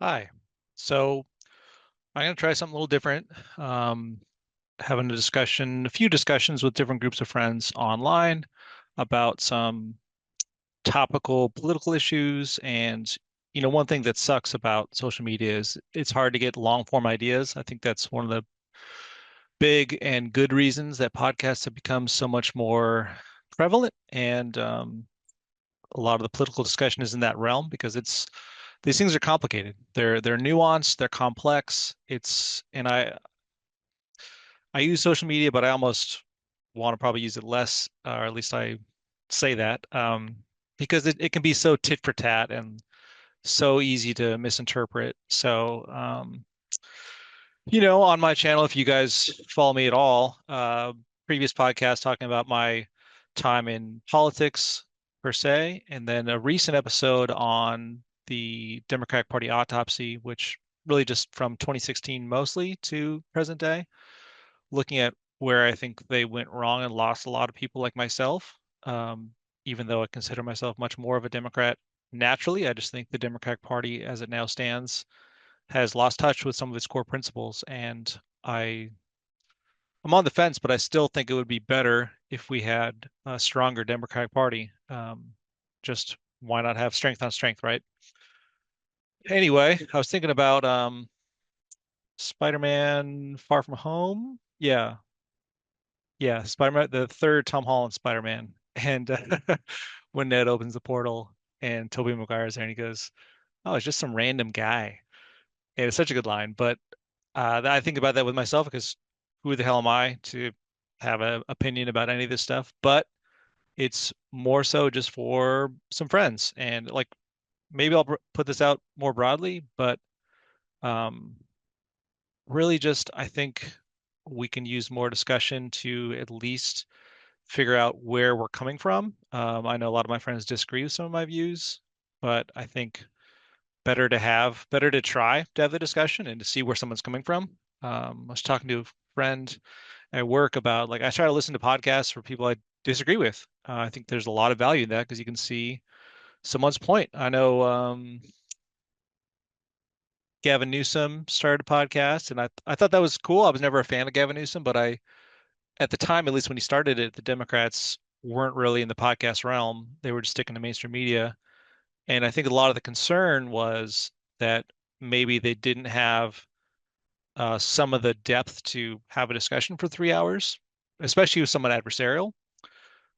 Hi. So I'm going to try something a little different. Um, Having a few discussions with different groups of friends online about some topical political issues. And, one thing that sucks about social media is it's hard to get long form ideas. I think that's one of the big and good reasons that podcasts have become so much more prevalent. And a lot of the political discussion is in that realm because these things are complicated. They're nuanced, they're complex. I use social media, but I almost want to probably use it less, or at least I say that, because it can be so tit for tat and so easy to misinterpret. So, on my channel, if you guys follow me at all, previous podcast talking about my time in politics per se, and then a recent episode on the Democratic Party autopsy, which really just from 2016 mostly to present day, looking at where I think they went wrong and lost a lot of people like myself. Um, Even though I consider myself much more of a Democrat naturally, I just think the Democratic Party as it now stands has lost touch with some of its core principles. And I, I'm on the fence, but I still think it would be better if we had a stronger Democratic Party. Just why not have strength on strength, right? Anyway, I was thinking about Spider-Man Far From Home. Yeah, Spider-Man, the third Tom Holland Spider-Man. And when Ned opens the portal and Tobey Maguire's there and he goes, "Oh, it's just some random guy." And it's such a good line, but I think about that with myself because who the hell am I to have an opinion about any of this stuff? But it's more so just for some friends, and like maybe I'll put this out more broadly, but um, really just I think we can use more discussion to at least figure out where we're coming from. I know a lot of my friends disagree with some of my views, but I think better to try to have the discussion and to see where someone's coming from. I was talking to a friend at work about like I try to listen to podcasts for people I disagree with. I think there's a lot of value in that because you can see someone's point. I know Gavin Newsom started a podcast, and I thought that was cool. I was never a fan of Gavin Newsom, but I at the time, at least when he started it, the Democrats weren't really in the podcast realm. They were just sticking to mainstream media. And I think a lot of the concern was that maybe they didn't have some of the depth to have a discussion for 3 hours, especially with someone adversarial.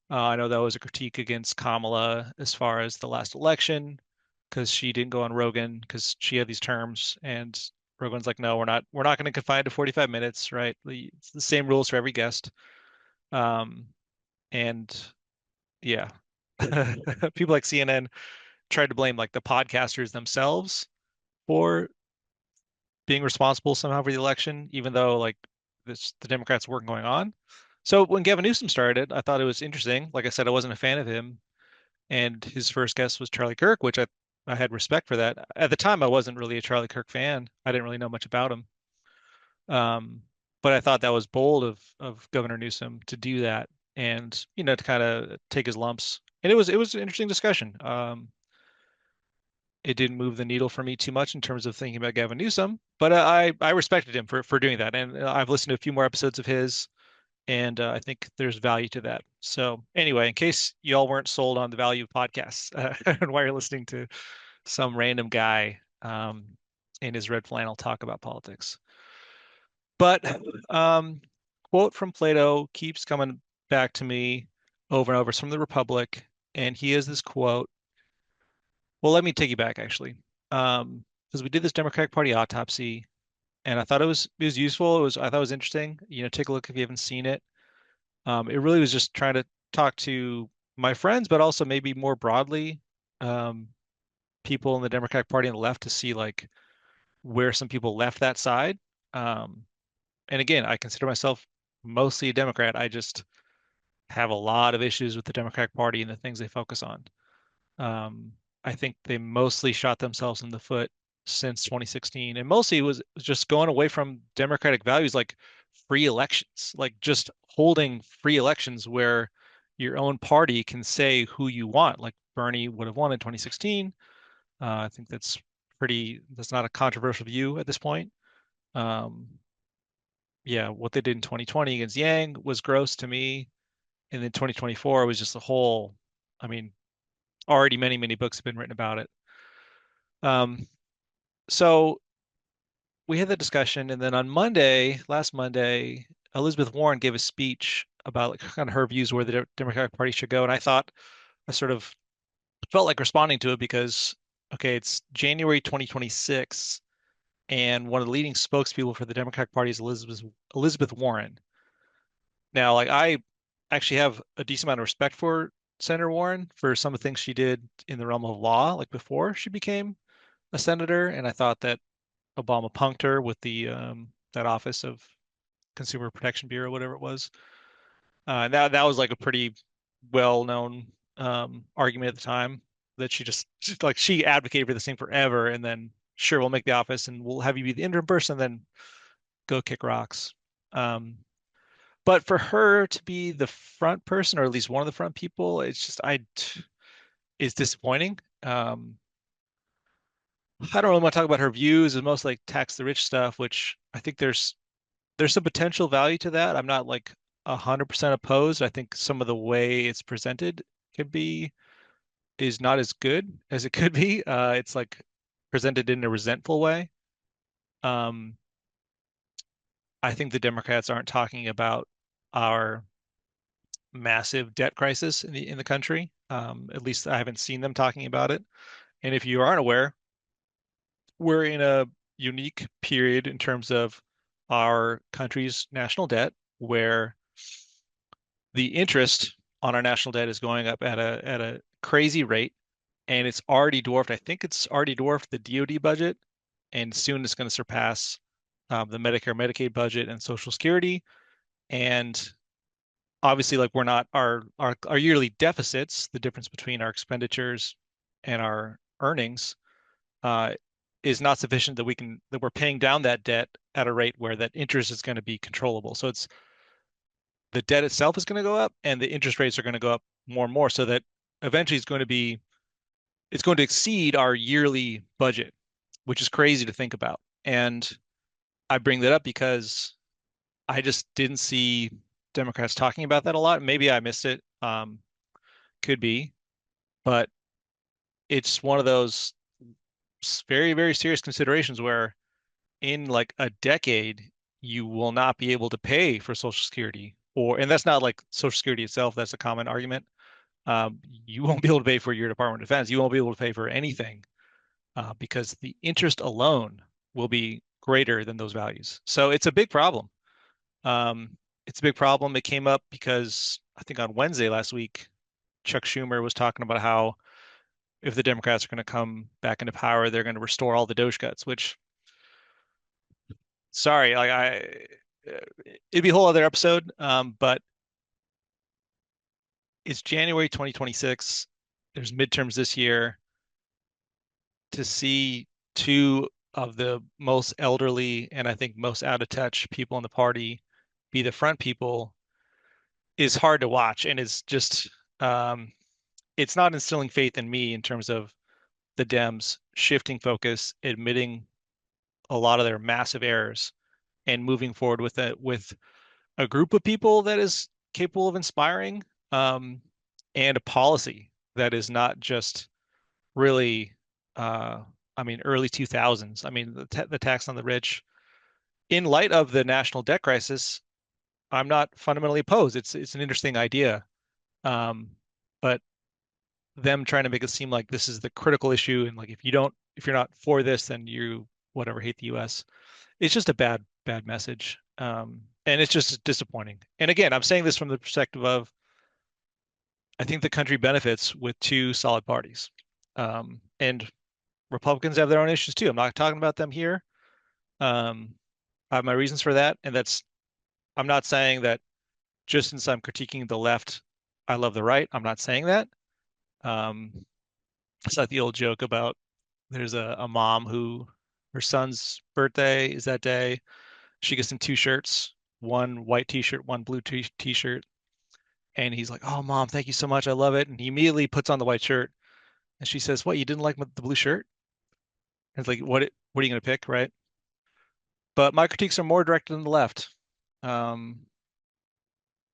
I know that was a critique against Kamala as far as the last election because she didn't go on Rogan because she had these terms, and Rogan's like, no, we're not going to confine it to 45 minutes, right? It's the same rules for every guest. Um, and yeah, people like CNN tried to blame like the podcasters themselves for being responsible somehow for the election, even though like the Democrats weren't going on. So when Gavin Newsom started, I thought it was interesting. Like I said, I wasn't a fan of him, and his first guest was Charlie Kirk, which I had respect for that. At the time, I wasn't really a Charlie Kirk fan. I didn't really know much about him. Um, but I thought that was bold of Governor Newsom to do that and to kind of take his lumps. And it was an interesting discussion. It didn't move the needle for me too much in terms of thinking about Gavin Newsom, but I respected him for doing that, and I've listened to a few more episodes of his, and I think there's value to that. So anyway, in case y'all weren't sold on the value of podcasts and why you're listening to some random guy in his red flannel talk about politics, but um, quote from Plato keeps coming back to me over and over. It's from the Republic, and he has this quote. Well, let me take you back actually. Because we did this Democratic Party autopsy, and I thought it was useful. I thought it was interesting. Take a look if you haven't seen it. It really was just trying to talk to my friends, but also maybe more broadly, um, people in the Democratic Party and the left to see like where some people left that side. Um, and again, I consider myself mostly a Democrat. I just have a lot of issues with the Democratic Party and the things they focus on. Um, I think they mostly shot themselves in the foot since 2016, and mostly it was just going away from democratic values like free elections, like just holding free elections where your own party can say who you want, like Bernie would have won in 2016. I think that's pretty, that's not a controversial view at this point. Um, yeah, what they did in 2020 against Yang was gross to me. And then 2024 was just a whole, I mean, already many, many books have been written about it. Um, so we had the discussion, and then on Monday, last Monday, Elizabeth Warren gave a speech about like kind of her views where the Democratic Party should go, and I thought I sort of felt like responding to it because okay, it's January 2026, and one of the leading spokespeople for the Democratic Party is Elizabeth Warren. Now, like I actually have a decent amount of respect for Senator Warren for some of the things she did in the realm of law, like before she became a senator, and I thought that Obama punked her with the that Office of Consumer Protection Bureau, whatever it was. That was like a pretty well-known argument at the time that she like she advocated for this thing forever, and then sure we'll make the office and we'll have you be the interim person, then go kick rocks. Um, but for her to be the front person, or at least one of the front people, it's just it's disappointing. I don't really want to talk about her views. It's most like tax the rich stuff, which I think there's some potential value to that. I'm not like 100% opposed. I think some of the way it's presented could be is not as good as it could be. It's like presented in a resentful way. Um, I think the Democrats aren't talking about our massive debt crisis in the country. At least I haven't seen them talking about it. And if you aren't aware, we're in a unique period in terms of our country's national debt, where the interest on our national debt is going up at a crazy rate, and it's already dwarfed. I think it's already dwarfed the DoD budget, and soon it's going to surpass the Medicare, Medicaid budget, and Social Security. And obviously, like we're not our yearly deficits, the difference between our expenditures and our earnings, uh, is not sufficient that we're paying down that debt at a rate where that interest is going to be controllable. So it's the debt itself is going to go up and the interest rates are going to go up more and more so that eventually it's going to exceed our yearly budget, which is crazy to think about. And I bring that up because I just didn't see Democrats talking about that a lot. Maybe I missed it. Could be, but it's one of those very, very serious considerations where in like a decade, you will not be able to pay for Social Security, and that's not like Social Security itself, that's a common argument. You won't be able to pay for your Department of Defense. You won't be able to pay for anything because the interest alone will be greater than those values. So it's a big problem. It's a big problem. It came up because I think on Wednesday last week, Chuck Schumer was talking about how if the Democrats are going to come back into power, they're going to restore all the Doge cuts, which, sorry, it'd be a whole other episode. But it's January 2026. There's midterms this year. To see two of the most elderly and I think most out of touch people in the party be the front people is hard to watch, and um, it's not instilling faith in me in terms of the Dems shifting focus, admitting a lot of their massive errors, and moving forward with a group of people that is capable of inspiring, um, and a policy that is not just really, uh, I mean, early 2000s. I mean, the tax on the rich. In light of the national debt crisis, I'm not fundamentally opposed. It's an interesting idea, um, but them trying to make it seem like this is the critical issue, and like if you're not for this, then you whatever hate the U.S. It's just a bad message, and it's just disappointing. And again, I'm saying this from the perspective of I think the country benefits with two solid parties, and Republicans have their own issues too. I'm not talking about them here. Um, I have my reasons for that, and I'm not saying that just since I'm critiquing the left, I love the right. I'm not saying that. Um, it's like the old joke about there's a mom who her son's birthday is that day. She gets him two shirts, one white t-shirt, one blue t-shirt. And he's like, "Oh, mom, thank you so much. I love it." And he immediately puts on the white shirt. And she says, "What, you didn't like the blue shirt?" It's like, what are you going to pick, right? But my critiques are more directed than the left. Um,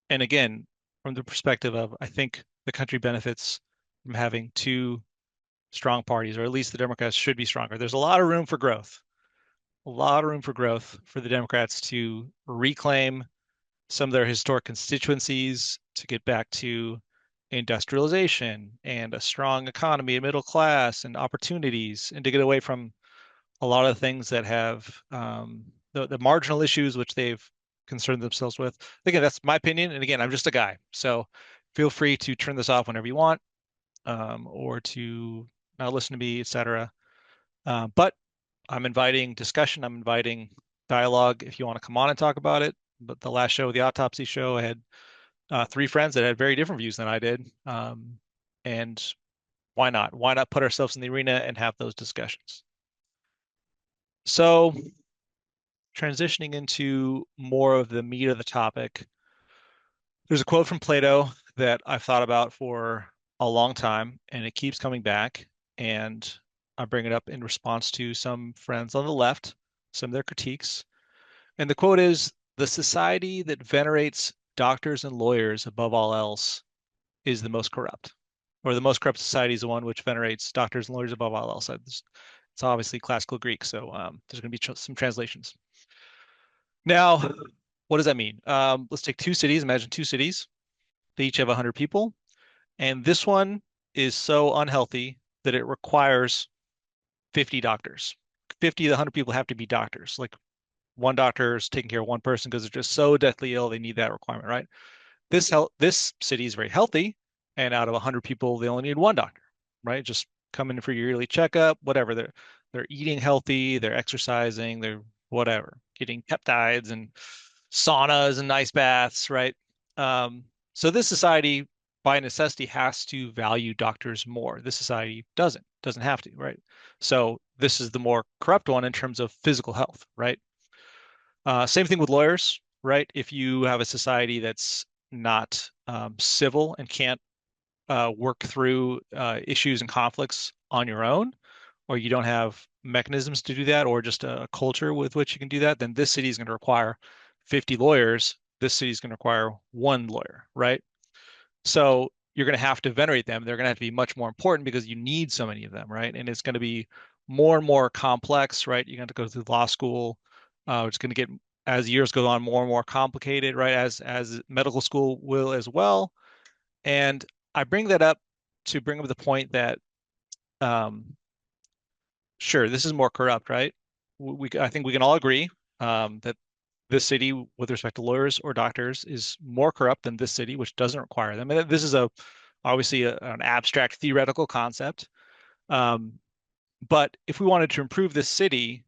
and again, from the perspective of, I think the country benefits from having two strong parties, or at least the Democrats should be stronger. There's a lot of room for growth, a lot of room for growth for the Democrats to reclaim some of their historic constituencies, to get back to industrialization and a strong economy, a middle class, and opportunities, and to get away from a lot of things that have the marginal issues which they've concerned themselves with. Again, that's my opinion, and again, I'm just a guy, so feel free to turn this off whenever you want, or to not listen to me, etc. But I'm inviting discussion. I'm inviting dialogue if you want to come on and talk about it. But the last show, the autopsy show, I had three friends that had very different views than I did. And why not? Why not put ourselves in the arena and have those discussions? So, transitioning into more of the meat of the topic, there's a quote from Plato that I've thought about for a long time, and it keeps coming back. And I bring it up in response to some friends on the left, some of their critiques. And the quote is, "The society that venerates doctors and lawyers above all else is the most corrupt." Or the most corrupt society is the one which venerates doctors and lawyers above all else. It's obviously classical Greek, so there's going to be some translations. Now, what does that mean? Let's take two cities. Imagine two cities. They each have 100 people. And this one is so unhealthy that it requires 50 doctors. 50 to 100 people have to be doctors. Like one doctor is taking care of one person because they're just so deathly ill, they need that requirement, right? This city is very healthy, and out of 100 people, they only need one doctor, right? Just come in for your yearly checkup, whatever. They're eating healthy, they're exercising, they're whatever, getting peptides and saunas and ice baths, right? So this society, by necessity, has to value doctors more. This society doesn't have to, right? So this is the more corrupt one in terms of physical health, right? Same thing with lawyers, right? If you have a society that's not civil and can't work through issues and conflicts on your own, or you don't have mechanisms to do that, or just a culture with which you can do that, then this city is going to require 50 lawyers. This city is going to require one lawyer, right? So you're going to have to venerate them. They're going to have to be much more important because you need so many of them, right? And it's going to be more and more complex, right? You're going to go through law school. It's going to get, as years go on, more and more complicated, right? As medical school will as well. And I bring that up to bring up the point that, um, sure, this is more corrupt, right? I think we can all agree that this city, with respect to lawyers or doctors, is more corrupt than this city, which doesn't require them. And this is obviously an abstract theoretical concept. Um, but if we wanted to improve this city,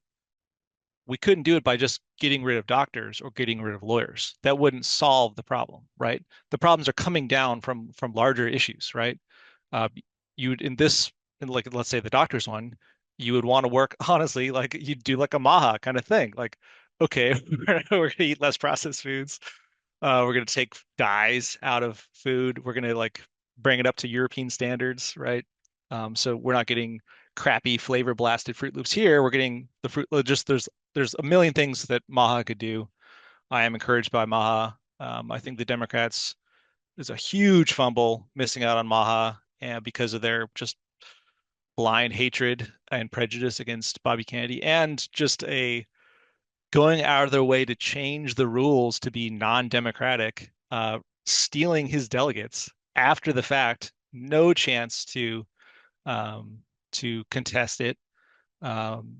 we couldn't do it by just getting rid of doctors or getting rid of lawyers. That wouldn't solve the problem, right? The problems are coming down from larger issues, right? Uh, you'd in this, in like let's say the doctor's one, you would want to work honestly like you'd do like a Maha kind of thing. Like, okay, we're gonna eat less processed foods. We're gonna take dyes out of food. We're gonna like bring it up to European standards, right? So we're not getting crappy flavor blasted Fruit Loops here. We're getting the fruit. Just there's a million things that Maha could do. I am encouraged by Maha. I think the Democrats is a huge fumble missing out on Maha, and because of their just blind hatred and prejudice against Bobby Kennedy, and just a going out of their way to change the rules to be non-democratic, stealing his delegates after the fact, no chance um, to contest it. Um,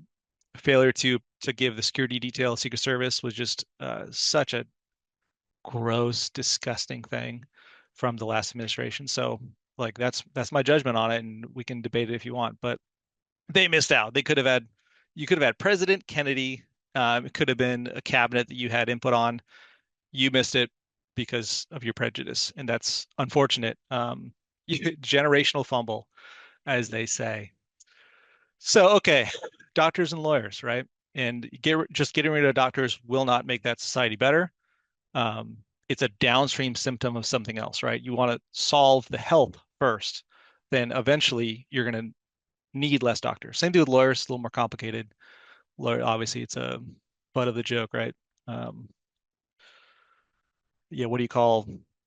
Failure to give the security detail, Secret Service was just such a gross, disgusting thing from the last administration. So, like, that's my judgment on it, and we can debate it if you want. But they missed out. They could have had, you could have had President Kennedy. It could have been a cabinet that you had input on. You missed it because of your prejudice, and that's unfortunate. Generational fumble, as they say. So, okay, doctors and lawyers, right? And just getting rid of doctors will not make that society better. Um, it's a downstream symptom of something else, right? You want to solve the health first, then eventually you're going to need less doctors. Same thing with lawyers, it's a little more complicated. Lawyer, obviously, it's a butt of the joke, right? Um, yeah, what do you call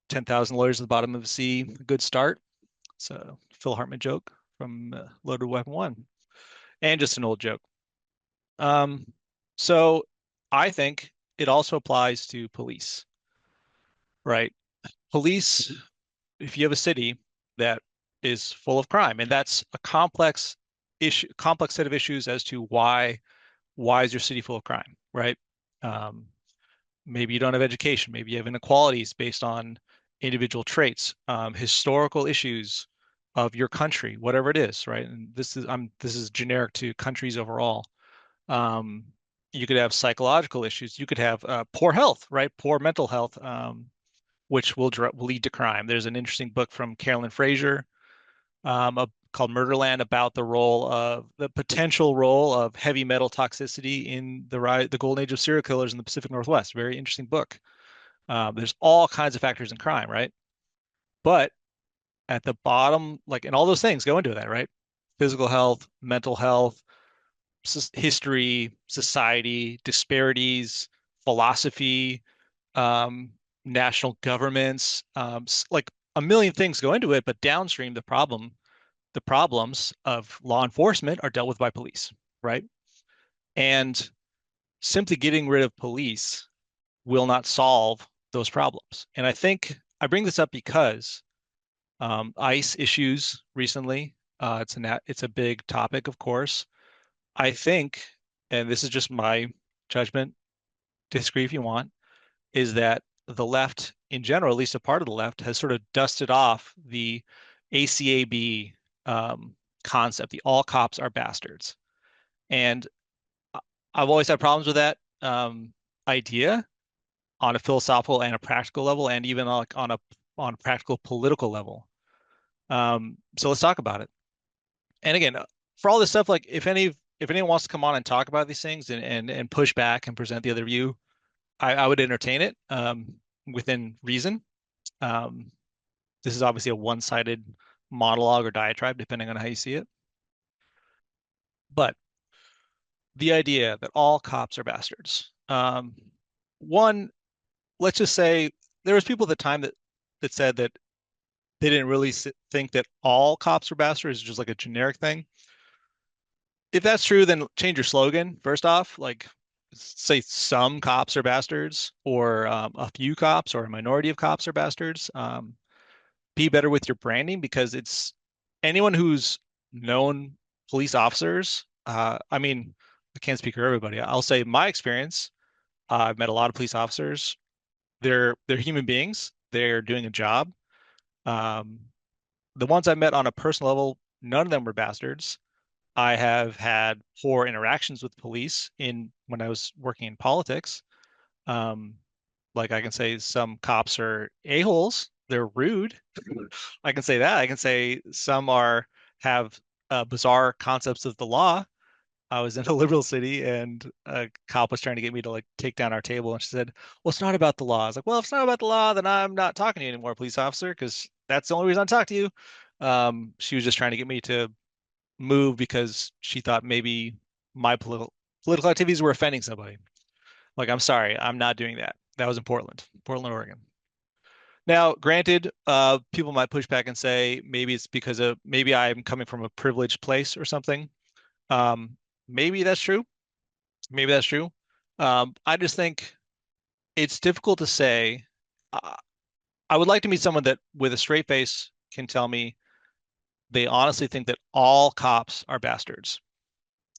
10,000 lawyers at the bottom of the sea? A good start. It's a Phil Hartman joke from Loaded Weapon One, and just an old joke. Um, so I think it also applies to police, right? Police, if you have a city that is full of crime, and that's a complex set of issues as to why is your city full of crime, right? Um, maybe you don't have education, maybe you have inequalities based on individual traits, historical issues of your country, whatever it is, right? And this is generic to countries overall. Um, you could have psychological issues. You could have poor health, right? Poor mental health, which will lead to crime. There's an interesting book from Carolyn Fraser called Murderland about the potential role of heavy metal toxicity in the golden age of serial killers in the Pacific Northwest. Very interesting book. There's all kinds of factors in crime, right? But at the bottom, like, and all those things go into that, right? Physical health, mental health, history, society, disparities, philosophy, um, national governments, like a million things go into it. But downstream, the problems of law enforcement are dealt with by police, right? And simply getting rid of police will not solve those problems. And I think I bring this up because ICE issues recently. It's a big topic, of course. I think, and this is just my judgment, disagree if you want, is that the left in general, at least a part of the left, has sort of dusted off the ACAB um, concept, the all cops are bastards. And I've always had problems with that idea on a philosophical and a practical level, and even on a practical political level. So let's talk about it. And again, for all this stuff, like if anyone wants to come on and talk about these things and push back and present the other view, I would entertain it within reason. Um, this is obviously a one-sided monologue or diatribe, depending on how you see it. But the idea that all cops are bastards. One, let's just say there was people at the time that said that they didn't really think that all cops were bastards, just like a generic thing. If that's true, then change your slogan first off. Like, say some cops are bastards, or a few cops, or a minority of cops are bastards. Be better with your branding because it's anyone who's known police officers. I mean, I can't speak for everybody. I'll say my experience. I've met a lot of police officers. They're human beings. They're doing a job. Um, the ones I met on a personal level, none of them were bastards. I have had poor interactions with police in when I was working in politics. Um, like I can say some cops are a-holes. They're rude. I can say that. I can say some are have bizarre concepts of the law. I was in a liberal city and a cop was trying to get me to like take down our table and she said, "Well, it's not about the law." I was like, "Well, if it's not about the law, then I'm not talking to you anymore, police officer, because that's the only reason I talk to you." She was just trying to get me to move because she thought maybe my political activities were offending somebody. Like, I'm sorry, I'm not doing that. That was in Portland, Oregon. Now, granted, people might push back and say maybe it's because of maybe I'm coming from a privileged place or something. Um, maybe that's true. Maybe that's true. I just think it's difficult to say. Uh, I would like to meet someone that, with a straight face, can tell me they honestly think that all cops are bastards,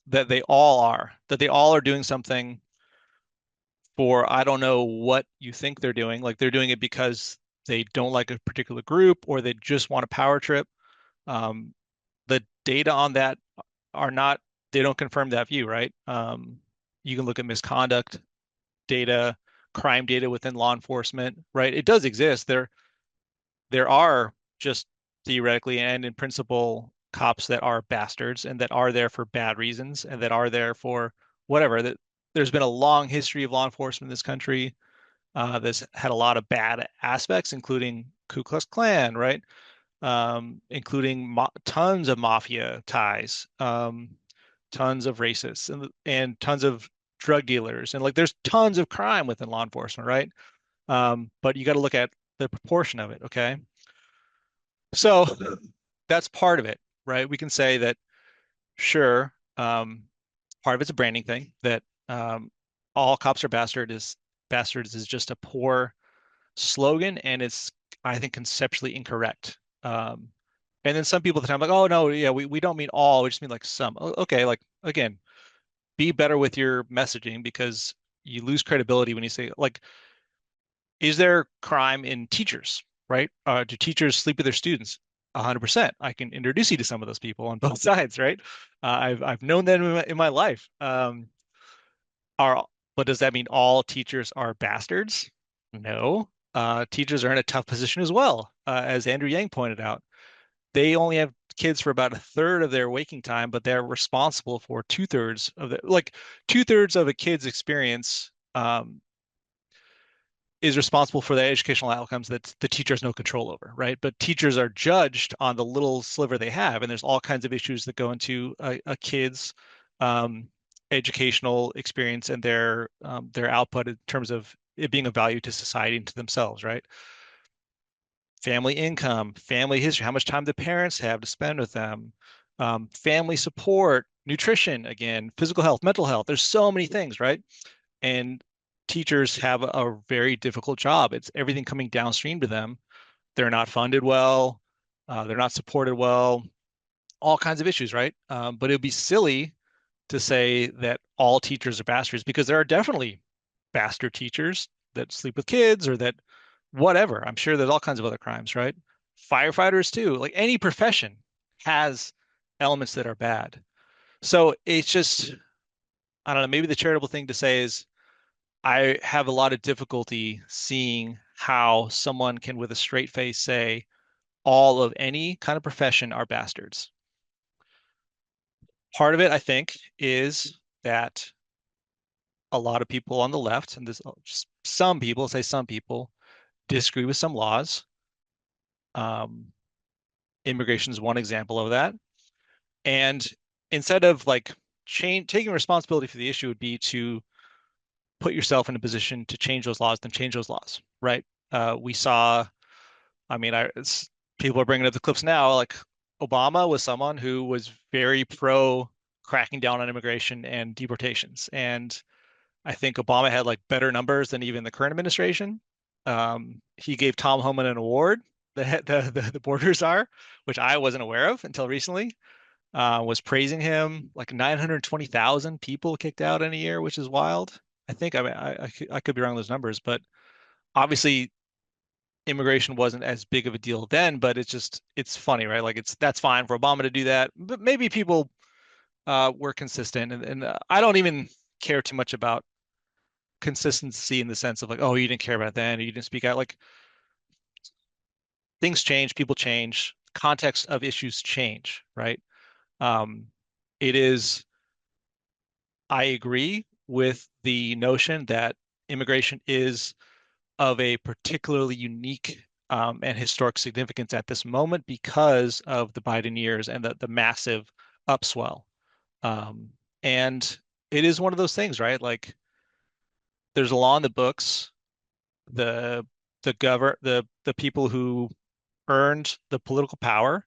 that they all are doing something for, I don't know what you think they're doing. Like they're doing it because they don't like a particular group or they just want a power trip. Um, the data on that are not, they don't confirm that view, right? You can look at misconduct data, crime data within law enforcement, right? It does exist. There are just theoretically and in principle cops that are bastards and that are there for bad reasons and that are there for whatever. That there's been a long history of law enforcement in this country that's had a lot of bad aspects, including Ku Klux Klan, right? including mo tons of mafia ties, tons of racists, and tons of drug dealers, and like there's tons of crime within law enforcement, right? But you got to look at the proportion of it, okay? So that's part of it, right? We can say that sure, part of it's a branding thing that all cops are bastards is just a poor slogan, and it's I think conceptually incorrect. And then some people at the time like, oh no, yeah, we don't mean all, we just mean like some. Okay, like again, be better with your messaging because you lose credibility when you say like, is there crime in teachers, right? Do teachers sleep with their students? 100%. I can introduce you to some of those people on both sides, right? I've known them in my life. Are but does that mean all teachers are bastards? No. Teachers are in a tough position as well, as Andrew Yang pointed out. They only have kids for about a third of their waking time, but they're responsible for two-thirds of the like two-thirds of a kid's experience is responsible for the educational outcomes that the teacher has no control over, right? But teachers are judged on the little sliver they have, and there's all kinds of issues that go into a kid's um, educational experience and their output in terms of it being of value to society and to themselves, right? Family income, family history, how much time the parents have to spend with them, family support, nutrition, again, physical health, mental health. There's so many things, right? And teachers have a very difficult job. It's everything coming downstream to them. They're not funded well, they're not supported well, all kinds of issues, right? But it would be silly to say that all teachers are bastards because there are definitely bastard teachers that sleep with kids or that whatever. I'm sure there's all kinds of other crimes, right? Firefighters too. Like any profession has elements that are bad. So it's just, I don't know, maybe the charitable thing to say is I have a lot of difficulty seeing how someone can, with a straight face, say all of any kind of profession are bastards. Part of it, I think, is that a lot of people on the left, and this just some people, say some people, disagree with some laws. Um, Immigration is one example of that. And instead of like taking responsibility for the issue would be to put yourself in a position to change those laws, then change those laws, right? We saw I mean, people are bringing up the clips now. Like Obama was someone who was very pro cracking down on immigration and deportations, and I think Obama had like better numbers than even the current administration. He gave Tom Homan an award, the border czar, which I wasn't aware of until recently. Was praising him like 920,000 people kicked out in a year, which is wild. I think I could be wrong on those numbers, but obviously immigration wasn't as big of a deal then, but it's funny, right? Like that's fine for Obama to do that, but maybe people were consistent, and I don't even care too much about consistency in the sense of like, oh, you didn't care about that, or you didn't speak out. Like things change, people change, context of issues change, right? Um, it is, I agree with the notion that immigration is of a particularly unique and historic significance at this moment because of the Biden years and the massive upswell. Um, and it is one of those things, right? Like there's a law in the books. The the people who earned the political power,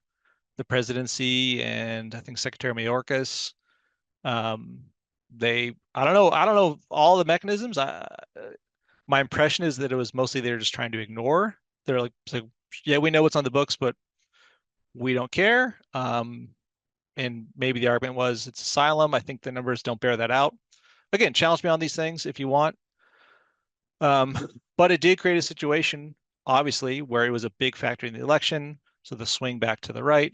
the presidency, and I think Secretary Mayorkas. Um, I don't know all the mechanisms. My impression is that it was mostly they're just trying to ignore. They're like, yeah, we know what's on the books, but we don't care. And maybe the argument was it's asylum. I think the numbers don't bear that out. Again, challenge me on these things if you want. Um, but it did create a situation, obviously, where it was a big factor in the election. So the swing back to the right,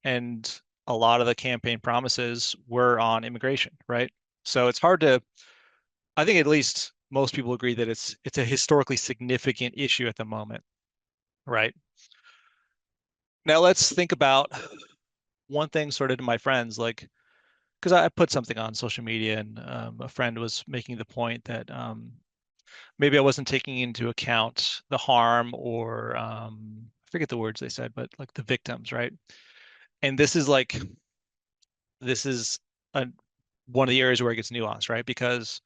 and a lot of the campaign promises were on immigration, right? So it's hard to, I think at least most people agree that it's a historically significant issue at the moment, right? Now let's think about one thing sort of to my friends, like because I put something on social media and a friend was making the point that maybe I wasn't taking into account the harm or forget the words they said, but like the victims, right? And this is a, one of the areas where it gets nuanced, right? Because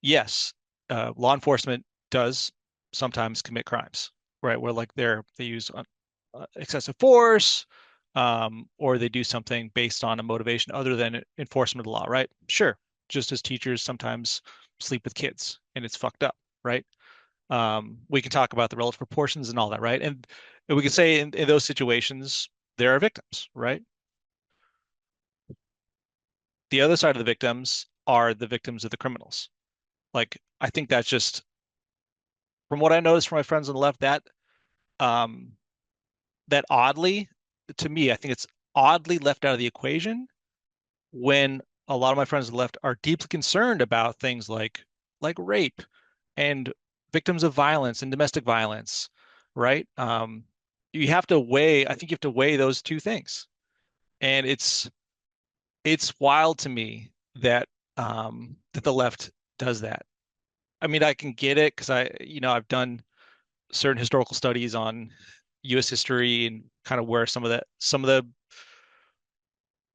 yes, law enforcement does sometimes commit crimes, right? Where like they use excessive force, or they do something based on a motivation other than enforcement of the law, right? Sure, just as teachers sometimes sleep with kids, and it's fucked up, right? We can talk about the relative proportions and all that, right? And we can say in those situations there are victims, right? The other side of the victims are the victims of the criminals. Like I think that's just from what I noticed from my friends on the left, um, that oddly, to me, I think it's oddly left out of the equation when a lot of my friends on the left are deeply concerned about things like rape and victims of violence and domestic violence, right? You have to weigh, I think you have to weigh those two things. And it's wild to me that the left does that. I mean, I can get it because I've done certain historical studies on U.S. history and kind of where some of the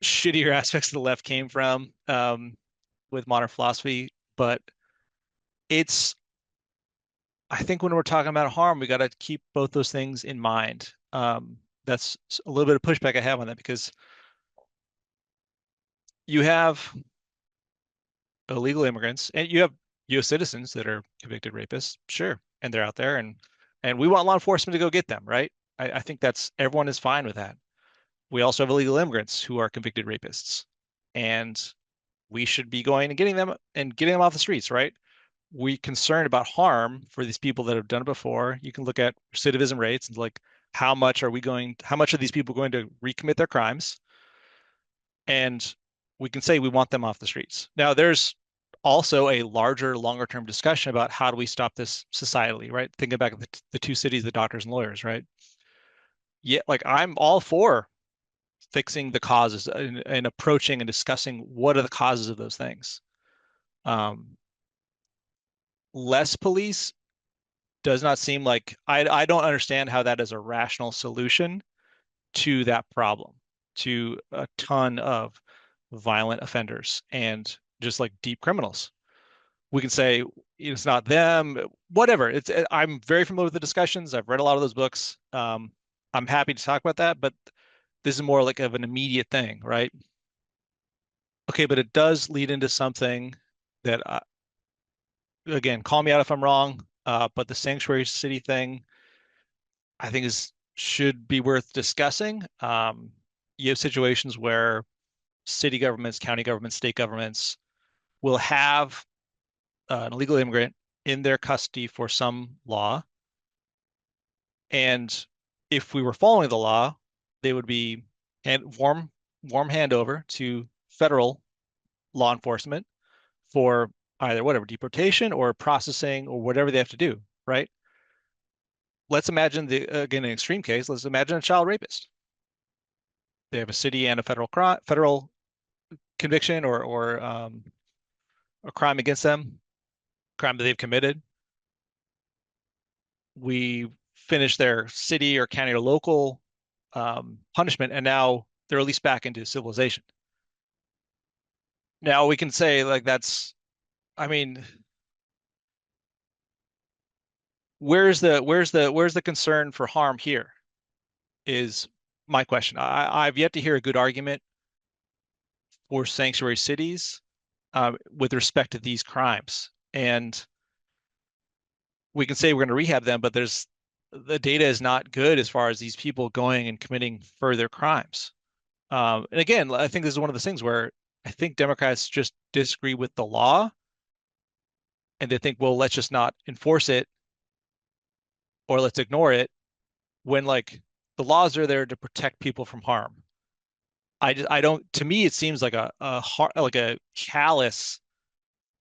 shittier aspects of the left came from with modern philosophy. But it's I think when we're talking about harm, we got to keep both those things in mind. That's a little bit of pushback I have on that because you have illegal immigrants and you have U.S. citizens that are convicted rapists, sure, and they're out there and we want law enforcement to go get them, right? I think that's everyone is fine with that. We also have illegal immigrants who are convicted rapists, and we should be going and getting them off the streets, right? We concerned about harm for these people that have done it before. You can look at recidivism rates and like how much are these people going to recommit their crimes? And we can say we want them off the streets. Now, there's also a larger, longer term discussion about how do we stop this societally, right? Thinking back of the two cities, the doctors and lawyers, right? Yeah, like I'm all for fixing the causes and approaching and discussing what are the causes of those things. Um, Less police does not seem like I don't understand how that is a rational solution to that problem, to a ton of violent offenders and just like deep criminals. We can say it's not them, whatever. I'm very familiar with the discussions. I've read a lot of those books. I'm happy to talk about that, but this is more like of an immediate thing, right? Okay, but it does lead into something that, again, call me out if I'm wrong, but the sanctuary city thing, I think is should be worth discussing. You have situations where city governments, county governments, state governments will have an illegal immigrant in their custody for some law, and if we were following the law, they would be warm handover to federal law enforcement for either whatever deportation or processing or whatever they have to do, right? Let's imagine again an extreme case. Let's imagine a child rapist. They have a city and a federal conviction or a crime against them, crime that they've committed. We finish their city or county or local punishment, and now they're released back into civilization. Now we can say like I mean, where's the concern for harm here? Is my question. I've yet to hear a good argument for sanctuary cities with respect to these crimes. And we can say we're going to rehab them, but the data is not good as far as these people going and committing further crimes. And again, I think this is one of those things where I think Democrats just disagree with the law and they think, well, let's just not enforce it or let's ignore it when like the laws are there to protect people from harm. I don't, to me, it seems like like a callous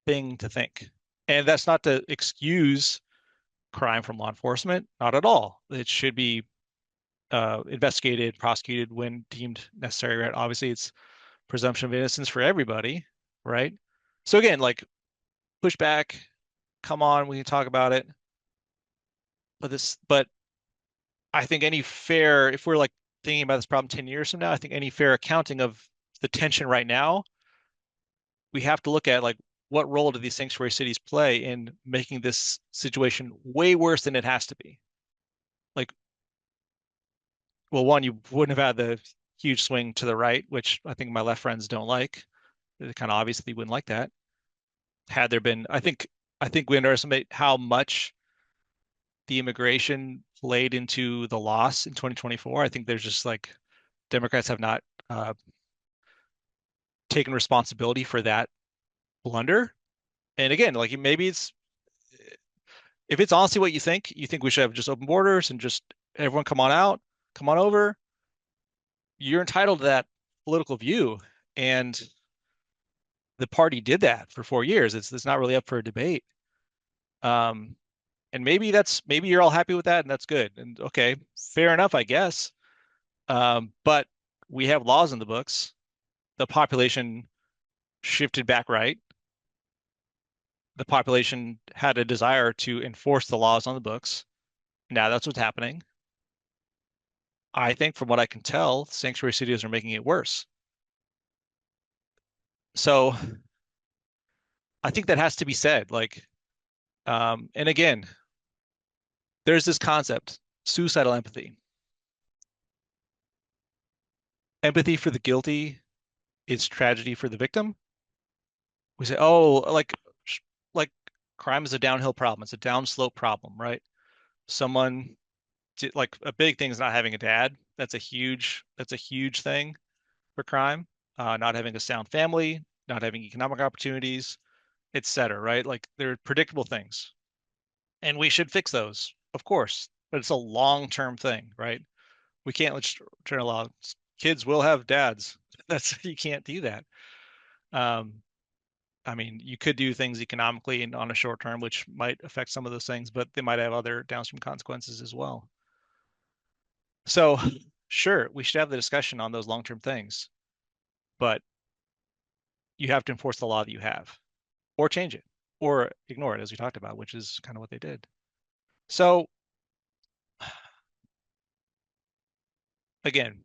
thing to think. And that's not to excuse crime from law enforcement, not at all. It should be investigated, prosecuted when deemed necessary, right? Obviously, it's presumption of innocence for everybody, right? So again, like pushback, come on, we can talk about it. But I think any fair, if we're like thinking about this problem 10 years from now, I think any fair accounting of the tension right now, we have to look at like what role do these sanctuary cities play in making this situation way worse than it has to be. Like, well, one, you wouldn't have had the huge swing to the right, which I think my left friends don't like. They kind of obviously wouldn't like that. Had there been, I think we underestimate how much the immigration played into the loss in 2024. I think there's just like Democrats have not uh, taken responsibility for that blunder. And again, like maybe it's if it's honestly what you think we should have just open borders and just everyone come on out, come on over. You're entitled to that political view, and the party did that for 4 years. It's not really up for a debate. Um, and maybe you're all happy with that, and that's good. And okay, fair enough, I guess. But we have laws in the books. The population shifted back right. The population had a desire to enforce the laws on the books. Now that's what's happening. I think from what I can tell, sanctuary cities are making it worse. So I think that has to be said. Like, and again, there's this concept, suicidal empathy. Empathy for the guilty is tragedy for the victim. We say, oh, like crime is a downhill problem. It's a downslope problem, right? Someone like a big thing is not having a dad. That's a huge thing for crime. Not having a sound family, not having economic opportunities, etc. Right? Like they're predictable things, and we should fix those, of course. But it's a long-term thing, right? We can't just turn a law. Kids will have dads. That's you can't do that. Um, I mean, you could do things economically and on a short term, which might affect some of those things, but they might have other downstream consequences as well. So, sure, we should have the discussion on those long-term things, but you have to enforce the law that you have, or change it, or ignore it, as we talked about, which is kind of what they did. So, again,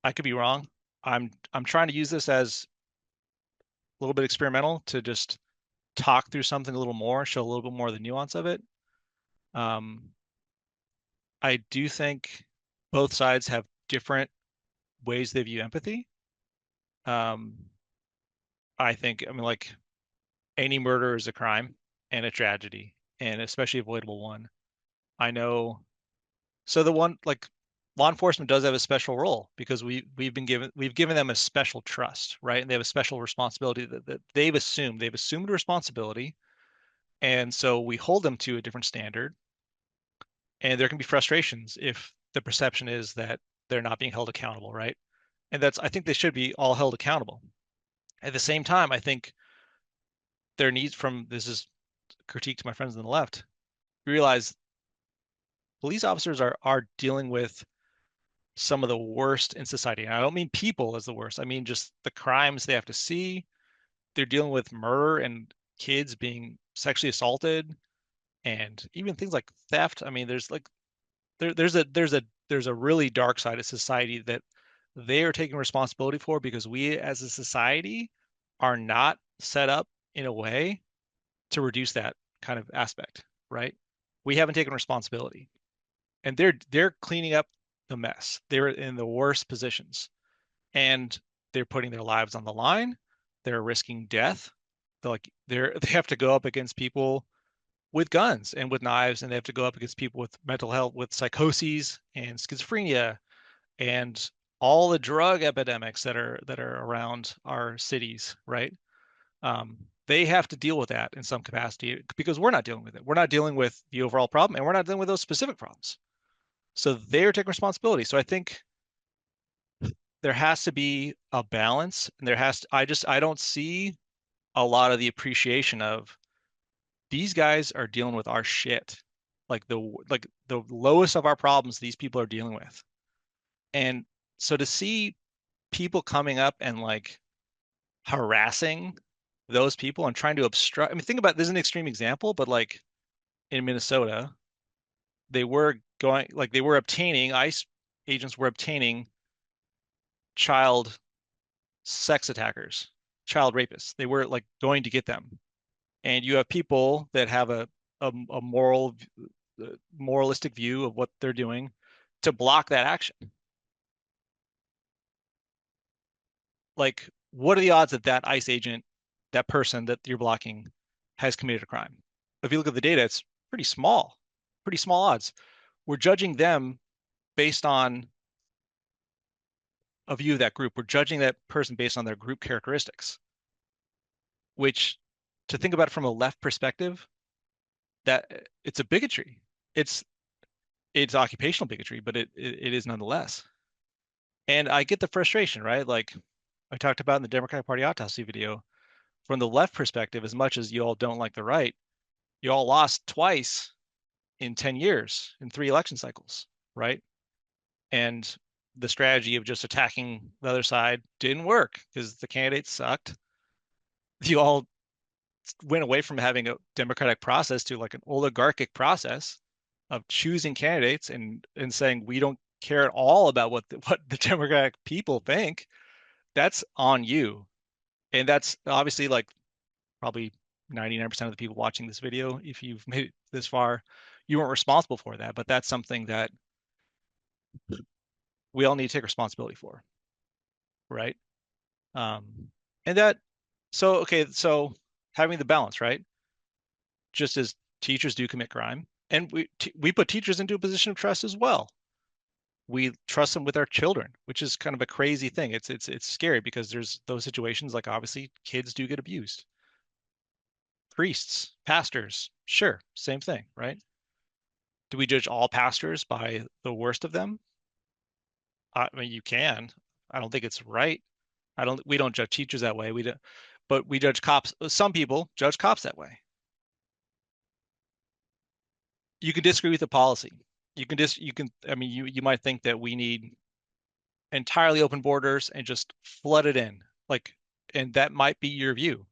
I could be wrong. I'm trying to use this as a little bit experimental to just talk through something a little more, show a little bit more of the nuance of it. Um, I do think both sides have different ways they view empathy. Um, I mean, like any murder is a crime and a tragedy, and especially avoidable one. I know. So the one like law enforcement does have a special role because we've given them a special trust, right? And they have a special responsibility that they've assumed responsibility, and so we hold them to a different standard. And there can be frustrations if the perception is that they're not being held accountable, right? And I think they should be all held accountable. At the same time, I think there needs from this is critique to my friends on the left, realize police officers are dealing with some of the worst in society. And I don't mean people as the worst. I mean just the crimes they have to see. They're dealing with murder and kids being sexually assaulted and even things like theft. I mean, there's like there's a really dark side of society that they are taking responsibility for because we as a society are not set up in a way to reduce that kind of aspect, right? We haven't taken responsibility. And they're cleaning up the mess. They're in the worst positions and they're putting their lives on the line. They're risking death. They have to go up against people with guns and with knives, and they have to go up against people with mental health, with psychoses and schizophrenia, and all the drug epidemics that are around our cities, right? They have to deal with that in some capacity because we're not dealing with it. We're not dealing with the overall problem, and we're not dealing with those specific problems. So they're taking responsibility. So I think there has to be a balance, and I don't see a lot of the appreciation of these guys are dealing with our shit, like the lowest of our problems these people are dealing with. And so to see people coming up and like harassing those people and trying to obstruct, I mean, think about this is an extreme example, but like in Minnesota, they were obtaining ICE agents were obtaining child sex attackers, child rapists. They were like going to get them. And you have people that have a moralistic view of what they're doing to block that action. Like, what are the odds that that ICE agent, that person that you're blocking, has committed a crime? If you look at the data, it's pretty small odds. We're judging them based on a view of that group. We're judging that person based on their group characteristics, which, to think about it from a left perspective, that it's a bigotry. It's it's occupational bigotry, but it is nonetheless. And I get the frustration, right? Like I talked about in the Democratic Party autopsy video, from the left perspective, as much as you all don't like the right, you all lost twice in 10 years in 3 election cycles, right? And the strategy of just attacking the other side didn't work because the candidates sucked. You all went away from having a democratic process to like an oligarchic process of choosing candidates and saying we don't care at all about what the democratic people think. That's on you. And that's obviously like probably 99% of the people watching this video, if you've made it this far, you weren't responsible for that, but that's something that we all need to take responsibility for, right? Um, and that, so, okay, so having the balance, right? Just as teachers do commit crime, and we put teachers into a position of trust as well. We trust them with our children, which is kind of a crazy thing. It's scary because there's those situations like obviously kids do get abused. Priests, pastors, sure, same thing, right? Do we judge all pastors by the worst of them? I mean, you can. I don't think it's right. We don't judge teachers that way. We don't, but we judge cops. Some people judge cops that way. You can disagree with the policy. I mean, you might think that we need entirely open borders and just flood it in. Like, and that might be your view.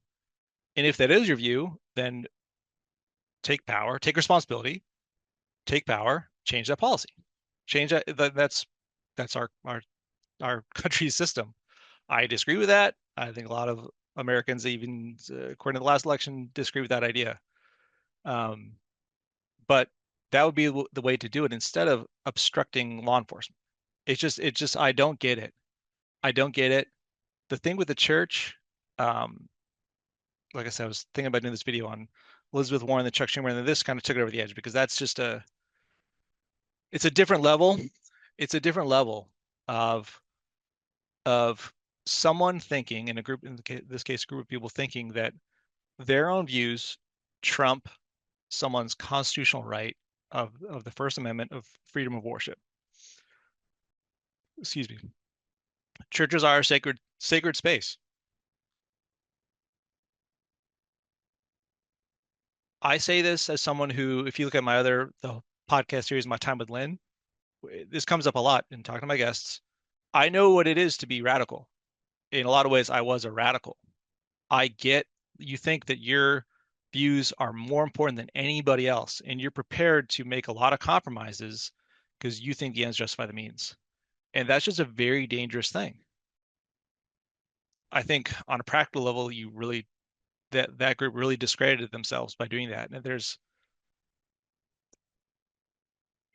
And if that is your view, then take power, take responsibility, take power, change that policy. Change that. That's our country's system. I disagree with that. I think a lot of Americans, even according to the last election, disagree with that idea. Um, but that would be the way to do it instead of obstructing law enforcement. I don't get it. I don't get it. The thing with the church, um, like I said, I was thinking about doing this video on Elizabeth Warren and Chuck Schumer, and this kind of took it over the edge because that's just it's a different level. It's a different level of of someone thinking in a group, in this case, a group of people thinking that their own views trump someone's constitutional right of the First Amendment of freedom of worship. Excuse me. Churches are a sacred space. I say this as someone who, if you look at the podcast series, My Time with Lynn, this comes up a lot in talking to my guests. I know what it is to be radical. In a lot of ways, I was a radical. I get you think that your views are more important than anybody else, and you're prepared to make a lot of compromises because you think the ends justify the means. And that's just a very dangerous thing. I think on a practical level, you really that group really discredited themselves by doing that. And there's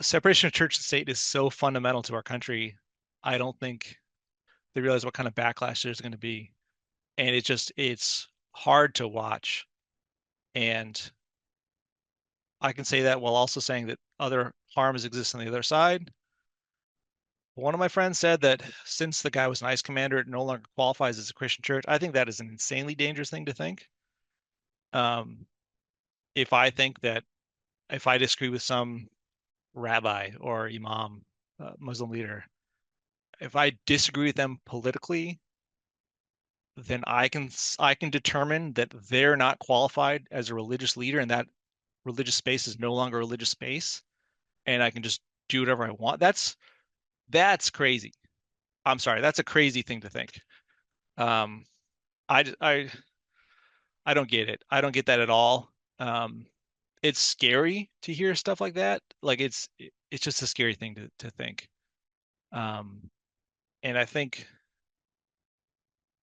separation of church and state is so fundamental to our country. I don't think they realize what kind of backlash there's going to be. And it's hard to watch. And I can say that while also saying that other harms exist on the other side. One of my friends said that since the guy was an ICE commander, it no longer qualifies as a Christian church. I think that is an insanely dangerous thing to think. Um, if I think that if I disagree with some rabbi or imam, Muslim leader, if I disagree with them politically, then I can determine that they're not qualified as a religious leader, and that religious space is no longer a religious space, and I can just do whatever I want. That's crazy. I'm sorry, that's a crazy thing to think. Um, I don't get it. I don't get that at all. Um, it's scary to hear stuff like that. Like it's just a scary thing to think. Um, and I think,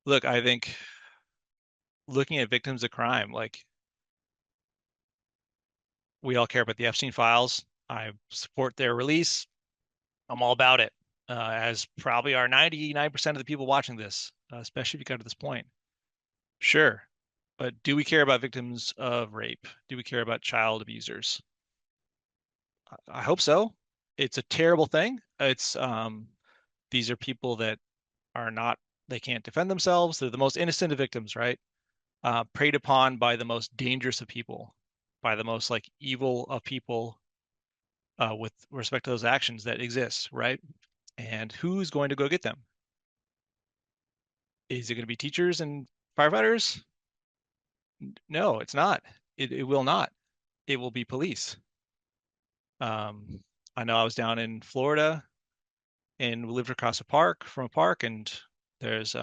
look, I think looking at victims of crime, like we all care about the Epstein files. I support their release. I'm all about it. As probably are 99% of the people watching this, especially if you got to this point. Sure. But do we care about victims of rape? Do we care about child abusers? I hope so. It's a terrible thing. These are people that are not, they can't defend themselves. They're the most innocent of victims, right? Preyed upon by the most dangerous of people, by the most like evil of people, with respect to those actions that exist, right? And who's going to go get them? Is it going to be teachers and firefighters? No, it's not. It will not. It will be police. Um, I know I was down in Florida and we lived across a park from a park, and there's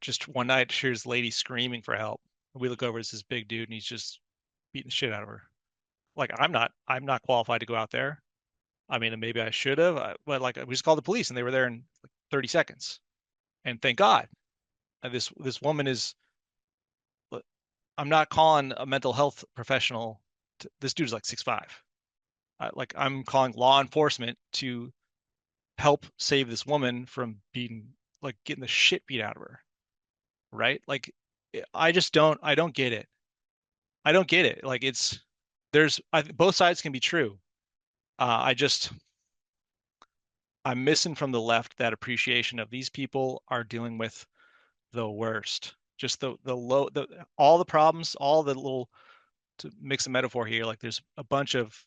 just one night here's a lady screaming for help. We look over, it's this big dude, and he's just beating the shit out of her. Like I'm not qualified to go out there. I mean, maybe I should have, but like we just called the police, and they were there in like 30 seconds. And thank God. This woman is. I'm not calling a mental health professional. This dude's like 6'5". Like I'm calling law enforcement to help save this woman from being like getting the shit beat out of her, right? Like I don't get it. I don't get it. Like both sides can be true. I just I'm missing from the left that appreciation of these people are dealing with the worst. Just the low the all the problems, all the little, to mix a metaphor here, like there's a bunch of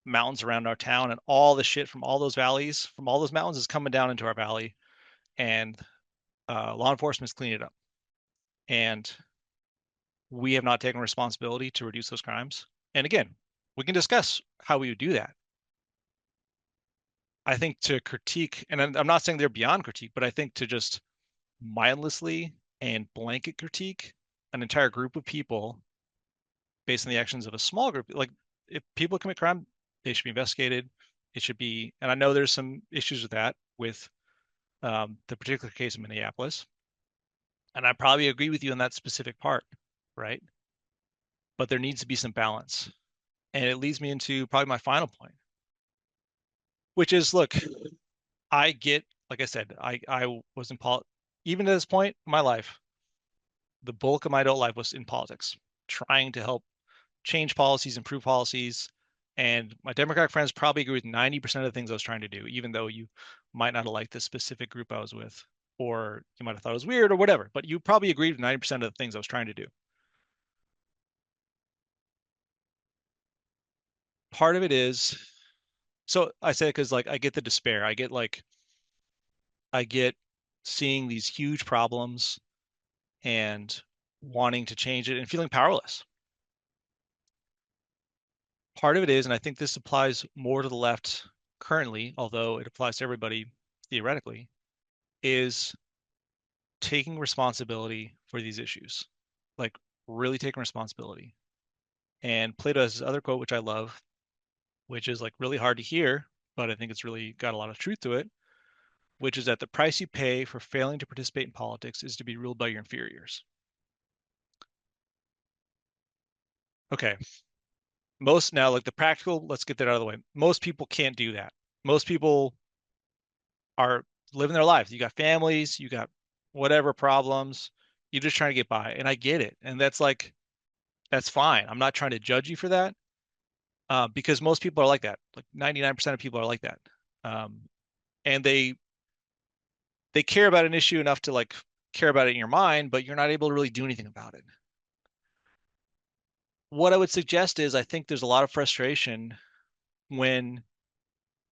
mountains around our town, and all the shit from all those valleys, from all those mountains is coming down into our valley, and law enforcement's cleaning it up. And we have not taken responsibility to reduce those crimes. And again, we can discuss how we would do that. I think to critique, and I'm not saying they're beyond critique, but I think to just mindlessly and blanket critique an entire group of people based on the actions of a small group, like if people commit crime, they should be investigated. It should be, and I know there's some issues with that, with the particular case of Minneapolis, and I probably agree with you on that specific part, right? But there needs to be some balance. And it leads me into probably my final point, which is, look, I get, like I said, I was in even at this point in my life, the bulk of my adult life was in politics, trying to help change policies, improve policies. And my Democratic friends probably agree with 90% of the things I was trying to do, even though you might not have liked the specific group I was with, or you might have thought it was weird or whatever, but you probably agreed with 90% of the things I was trying to do. Part of it is, so I say it because like I get the despair. I get seeing these huge problems and wanting to change it and feeling powerless. Part of it is, and I think this applies more to the left currently, although it applies to everybody theoretically, is taking responsibility for these issues, like really taking responsibility. And Plato has this other quote, which I love, which is like really hard to hear, but I think it's really got a lot of truth to it, which is that the price you pay for failing to participate in politics is to be ruled by your inferiors. Okay. Most now, like the practical, let's get that out of the way. Most people can't do that. Most people are living their lives. You got families, you got whatever problems, you're just trying to get by. And I get it. And that's fine. I'm not trying to judge you for that, because most people are like that. Like 99% of people are like that. Um, and they care about an issue enough to like care about it in your mind, but you're not able to really do anything about it. What I would suggest is I think there's a lot of frustration when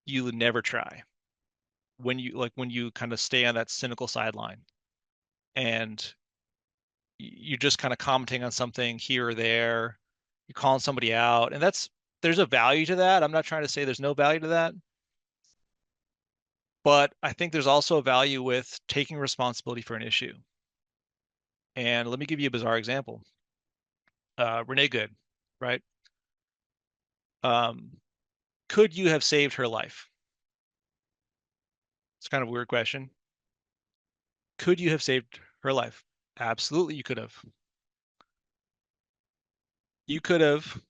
you never try, when you kind of stay on that cynical sideline and you're just kind of commenting on something here or there, you're calling somebody out, and there's a value to that. I'm not trying to say there's no value to that, but I think there's also a value with taking responsibility for an issue. And let me give you a bizarre example. Renee Good. right? Um, could you have saved her life? It's kind of a weird question. Could you have saved her life? Absolutely, you could have. You could have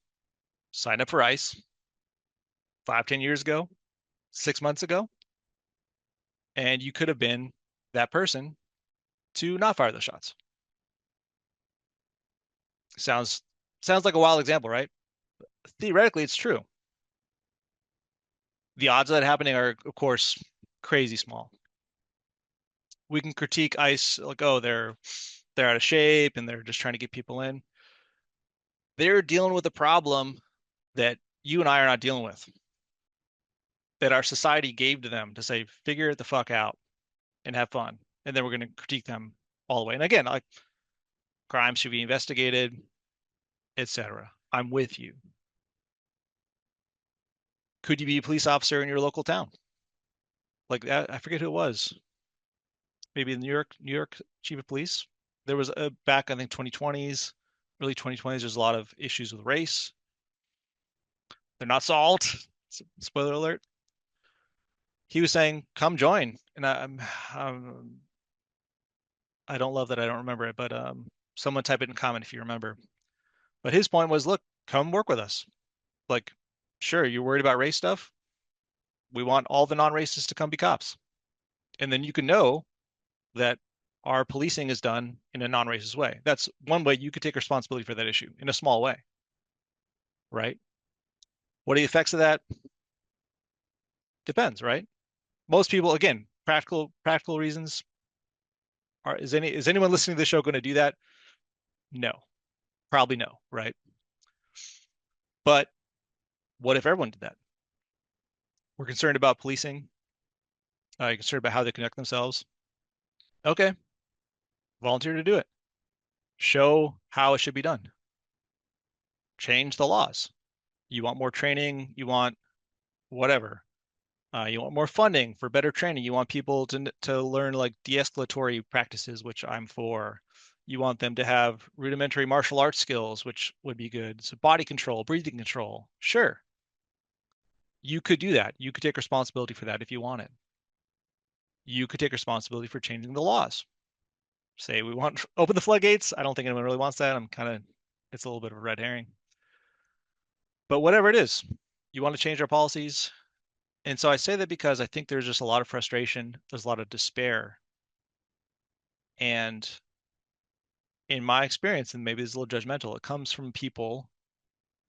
signed up for ICE 5, 10 years ago, 6 months ago, and you could have been that person to not fire those shots. Sounds sounds like a wild example, right? Theoretically, it's true. The odds of that happening are, of course, crazy small. We can critique ICE like, oh, they're out of shape and they're just trying to get people in. They're dealing with a problem that you and I are not dealing with, that our society gave to them to say, figure it the fuck out and have fun. And then we're going to critique them all the way. And again, like crime should be investigated, etc. I'm with you. Could you be a police officer in your local town? Like that, I forget who it was. Maybe the New York chief of police. There was a back, I think 2020s, early 2020s. There's a lot of issues with race. They're not solved. Spoiler alert. He was saying, "Come join," and I'm I don't love that I don't remember it, but someone type it in comment if you remember. But his point was, look, come work with us. Like, sure, you're worried about race stuff. We want all the non-racists to come be cops, and then you can know that our policing is done in a non-racist way. That's one way you could take responsibility for that issue in a small way, right? What are the effects of that? Depends, right? Most people, again, practical reasons. Is anyone listening to the show going to do that? No, probably no, right? But what if everyone did that? We're concerned about policing. You're concerned about how they conduct themselves. Okay, volunteer to do it. Show how it should be done. Change the laws. You want more training, you want whatever. You want more funding for better training. You want people to learn like de-escalatory practices, which I'm for. You want them to have rudimentary martial arts skills, which would be good. So body control, breathing control. Sure, you could do that. You could take responsibility for that if you wanted. You could take responsibility for changing the laws. Say we want open the floodgates. I don't think anyone really wants that. It's a little bit of a red herring. But whatever it is, you want to change our policies. And so I say that because I think there's just a lot of frustration. There's a lot of despair. And in my experience, and maybe it's a little judgmental, it comes from people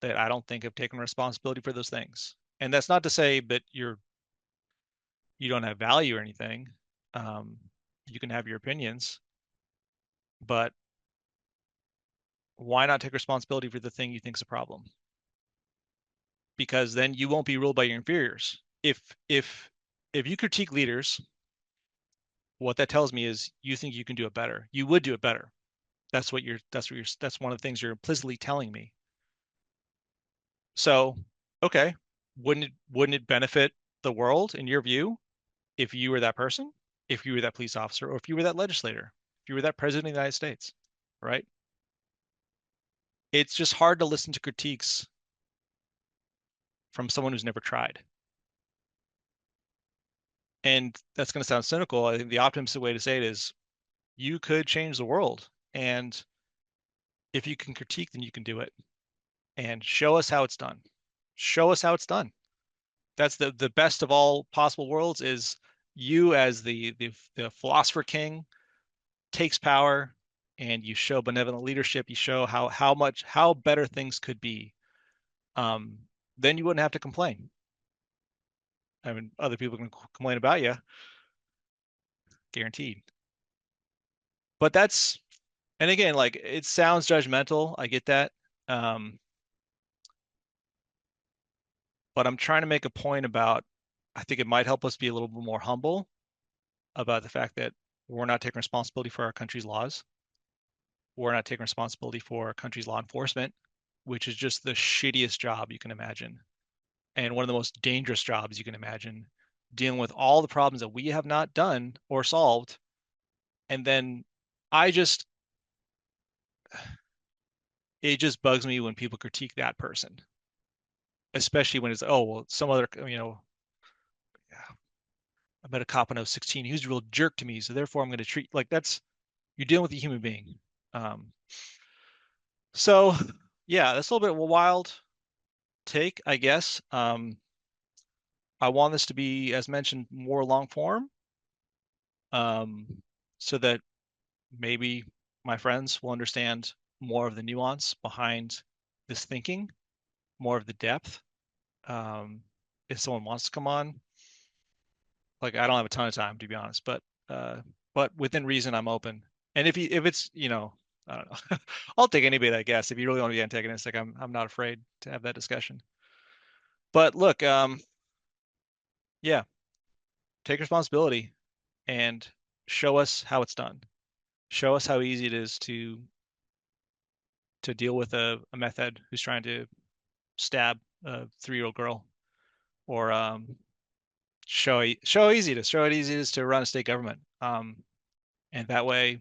that I don't think have taken responsibility for those things. And that's not to say that you don't have value or anything. Um, you can have your opinions, but why not take responsibility for the thing you think is a problem? Because then you won't be ruled by your inferiors. If if you critique leaders, what that tells me is you think you can do it better. You would do it better. That's one of the things you're implicitly telling me. So, okay, wouldn't it benefit the world in your view if you were that person, if you were that police officer, or if you were that legislator, if you were that president of the United States, right? It's just hard to listen to critiques from someone who's never tried. And that's going to sound cynical. I think the optimistic way to say it is you could change the world. And if you can critique, then you can do it. And show us how it's done. Show us how it's done. That's the best of all possible worlds is you as the philosopher king takes power and you show benevolent leadership. You show how better things could be. Um, then you wouldn't have to complain. I mean, other people can complain about you, guaranteed. But that's and again, like it sounds judgmental. I get that. Um, but I'm trying to make a point about I think it might help us be a little bit more humble about the fact that we're not taking responsibility for our country's laws. We're not taking responsibility for our country's law enforcement, which is just the shittiest job you can imagine and one of the most dangerous jobs you can imagine, dealing with all the problems that we have not done or solved. And then I just it just bugs me when people critique that person, especially when it's, oh, well, some other, I met a cop when I was 16. He was a real jerk to me, so therefore I'm going to treat like that's you're dealing with a human being. Um, so yeah, that's a little bit of a wild take, I guess. I want this to be, as mentioned, more long form, um, so that maybe my friends will understand more of the nuance behind this thinking, more of the depth. Um, if someone wants to come on, like I don't have a ton of time to be honest, uh, but within reason, I'm open. And if it's, I don't know, I'll take anybody, I guess. If you really want to be antagonistic, I'm not afraid to have that discussion. But look, yeah, take responsibility and show us how it's done. Show us how easy it is to deal with a meth head who's trying to stab a 3-year-old girl, or show it easy it is to run a state government. And that way,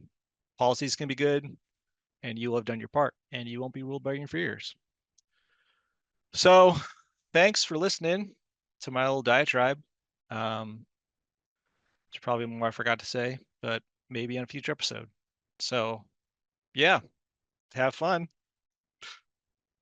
policies can be good, and you will have done your part, and you won't be ruled by your inferiors. So, thanks for listening to my little diatribe. Um, there's probably more I forgot to say, but maybe on a future episode. So, yeah, have fun.